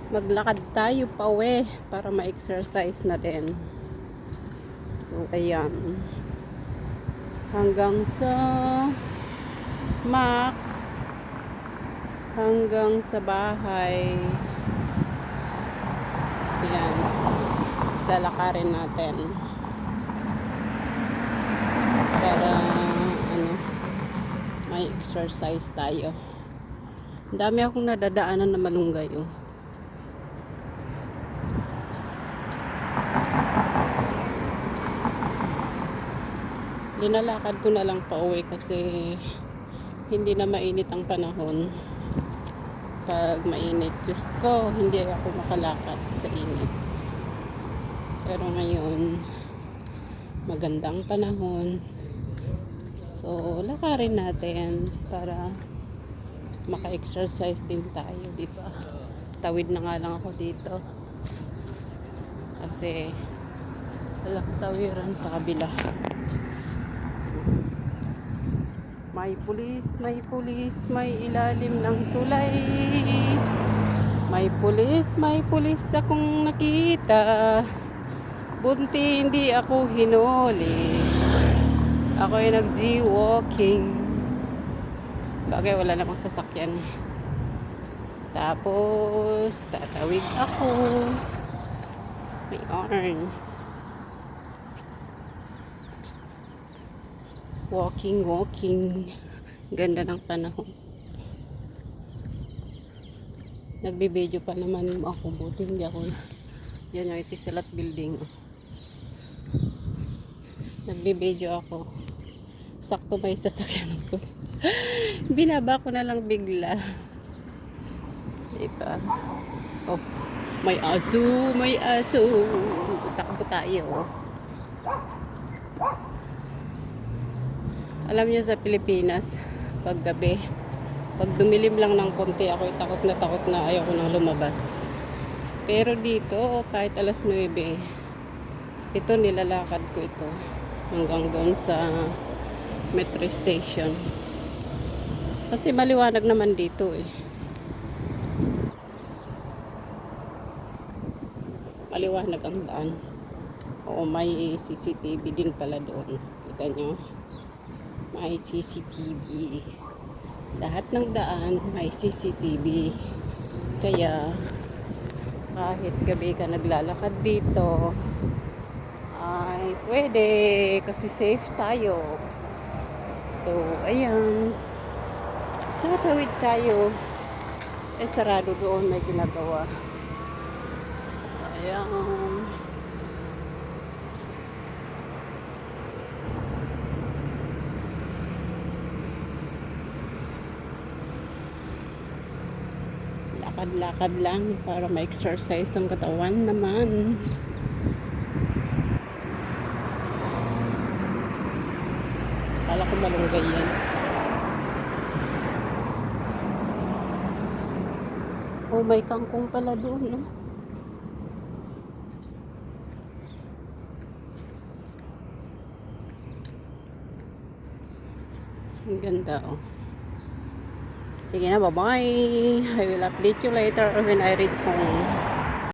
Maglakad tayo pa uwi para ma-exercise na din. So, ayan. Hanggang sa Max, hanggang sa bahay. Ayan. Lalakarin natin. Para, may exercise tayo. Ang dami akong nadadaanan na malunggay, oh. Linalakad ko na lang pa uwi kasi hindi na mainit ang panahon. Pag mainit, Diyos ko, hindi ako makalakad sa init. Pero ngayon, magandang panahon. So, lakarin natin para maka-exercise din tayo, di ba? Tawid na nga lang ako dito. Kasi walang tawiran sa kabila. May pulis, may ilalim ng tulay. May pulis akong nakita. Bunti hindi ako hinuli. Ako ay nag-G-walking. Bagay wala namang sasakyan. Tapos tatawid ako. May orange. Walking. Ganda ng panahon. Nagbibideo pa naman ako. Buti hindi ako. Yan yung Itisalat building. Nagbibideo ako. Sakto may sasakyan ko. Binaba ko na lang bigla. Diba? Oh, may aso. Takbo tayo. Alam niyo sa Pilipinas, pag gabi, pag dumilim lang ng konti, ako takot na ayoko nang lumabas. Pero dito, kahit alas 9, ito nilalakad ko ito hanggang doon sa metro station. Kasi maliwanag naman dito eh. Maliwanag ang daan. Oo, may CCTV din pala doon. Kita nyo? May CCTV. Lahat ng daan may CCTV. Kaya kahit gabi ka naglalakad dito ay pwede kasi safe tayo. So ayan, tatawid tayo. Sarado doon, may ginagawa. Ayan. Lakad-lakad lang para ma-exercise ang katawan naman. Kala ko malunggay yan. Oh, may kangkong pala doon, no? Ang ganda, oh. Sige na, bye-bye. I will update you later when I reach home.